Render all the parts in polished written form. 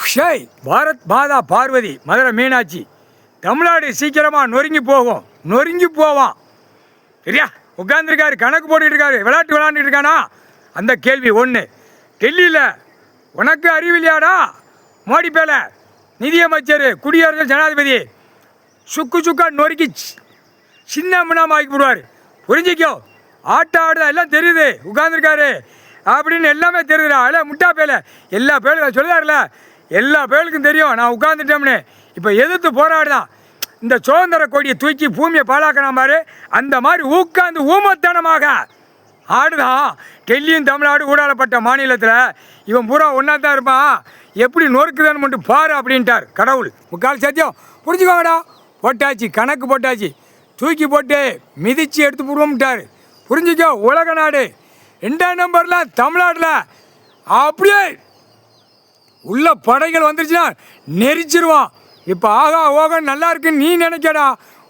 ஷேய் பாரத் மாதா பார்வதி மதுரை மீனாட்சி தமிழ்நாடு சீக்கிரமாக நொறுங்கி போவான் சரியா? உட்காந்துருக்காரு, கணக்கு போட்டுக்கிட்டு இருக்காரு, விளையாண்டுட்டு இருக்கானா? அந்த கேள்வி ஒன்று. டெல்லியில் உனக்கு அறிவில்லையாடா? மோடி பேல நிதியமைச்சர் குடியரசு ஜனாதிபதி சுக்கா நொறுக்கி சின்ன மின்னாம ஆக்கி விடுவார். புரிஞ்சிக்கோ, ஆட்டம் ஆடுதா எல்லாம் தெரியுது, உட்காந்துருக்காரு அப்படின்னு எல்லாமே தெரியுதுடா. இல்லை முட்டா பேல எல்லா பேலும் சொல்லுதாருல, எல்லா பேலுக்கும் தெரியும் நான் உட்காந்துட்டோம்னு. இப்போ எதிர்த்து போராடுதான். இந்த சுதந்திர கொடியை தூக்கி பூமியை பாழாக்கின மாதிரி அந்த மாதிரி உட்காந்து ஊமத்தனமாக ஆடுதான். டெல்லியும் தமிழ்நாடு ஊடாடப்பட்ட மாநிலத்தில் இவன் பூரா ஒன்றா தான் இருப்பான். எப்படி நொறுக்குதான்னு மட்டும் பாரு அப்படின்ட்டார் கடவுள். முக்கால் சத்தியம் புரிஞ்சுக்கோங்கடா. போட்டாச்சு, கணக்கு போட்டாச்சு, தூக்கி போட்டு மிதித்து எடுத்து போடுவோம்ட்டார். புரிஞ்சுக்கோ, உலக நாடு 2ஆம் நம்பரில் தமிழ்நாட்டில் அப்படியே உள்ள படைகள் வந்துருச்சுன்னா நெரிச்சிருவான். இப்போ ஆகா ஓகன் நல்லா இருக்குன்னு நீ நினைக்கடா.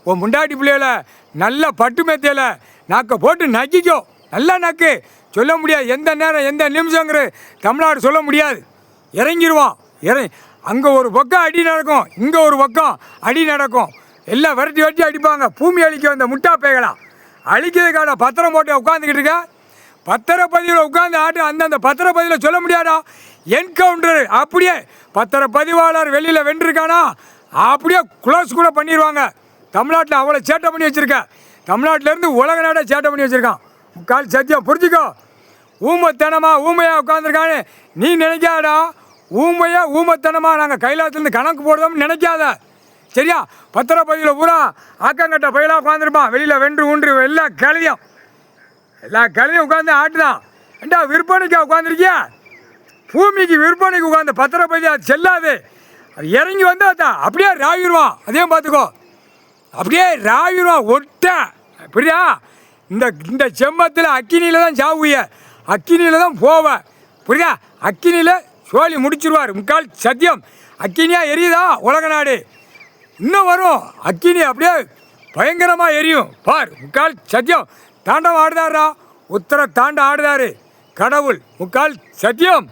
உன் முண்டாட்டி பிள்ளையில நல்ல பட்டு மெத்தையில் நாக்கை போட்டு நக்கிக்கோ, நல்லா நக்கு. சொல்ல முடியாது எந்த நேரம் எந்த நிமிஷங்கிற தமிழ்நாடு சொல்ல முடியாது. இறங்கிடுவான். அங்கே ஒரு பக்கம் அடி நடக்கும், இங்கே ஒரு பக்கம் அடி நடக்கும். எல்லாம் விரட்டி அடிப்பாங்க. பூமி அழிக்க வந்த முட்டா பேகலாம் அழிக்கிறதுக்கான பத்திரம் போட்டு உட்காந்துக்கிட்டு இருக்க. பத்திரப்பதிவில் உட்காந்து ஆட்டு அந்தந்த பத்திரப்பதிவில் சொல்ல முடியாதா? என்கவுண்டர் அப்படியே பத்திரப்பதிவாளர் வெளியில் வென்றிருக்கானா அப்படியே க்ளோஸ் கூட பண்ணிடுவாங்க. தமிழ்நாட்டில் அவ்வளோ சேட்டை பண்ணி வச்சுருக்க. தமிழ்நாட்டிலேருந்து உலக நாடே சேட்டை பண்ணி வச்சுருக்கான். முக்கால் சத்தியம் புரிஞ்சுக்கோ. ஊமையாக உட்காந்துருக்கான்னு நீ நினைக்காதடா. ஊமத்தனமாக நாங்கள் கைலாசத்துலேருந்து கணக்கு போடுறோம்னு நினைக்காத சரியா? பத்திரப்பதிவில் பூரா ஆக்கங்கட்ட பயிலாக உட்காந்துருப்பான். வெளியில் வென்று எல்லா கழுதையும் உட்காந்து ஆட்டுதான். ஏண்டா விற்பனைக்காக உட்காந்துருக்கியா? பூமிக்கு விற்பனைக்கு உட்காந்து பத்திரப்பதி அது செல்லாது. அது இறங்கி வந்தால் தான் அப்படியே ராவிடுவான். அதையும் பார்த்துக்கோ, அப்படியே ராவிடுவான் ஒட்ட. புரியா? இந்த செம்மத்தில் அக்கினியில் தான் சாவுய, அக்கினியில் தான் போவ. புரியா? அக்கினியில் சோழி முடிச்சிருவார். முக்கால் சத்தியம். அக்கினியாக எரியுதா உலக நாடு? இன்னும் வரும் அக்கினி, அப்படியே பயங்கரமாக எரியும் பார். முக்கால் சத்தியம். தாண்டம் ஆடுதாரா, உத்தர தாண்டம் ஆடுதாரு கடவுள். முக்கால் சத்தியம்.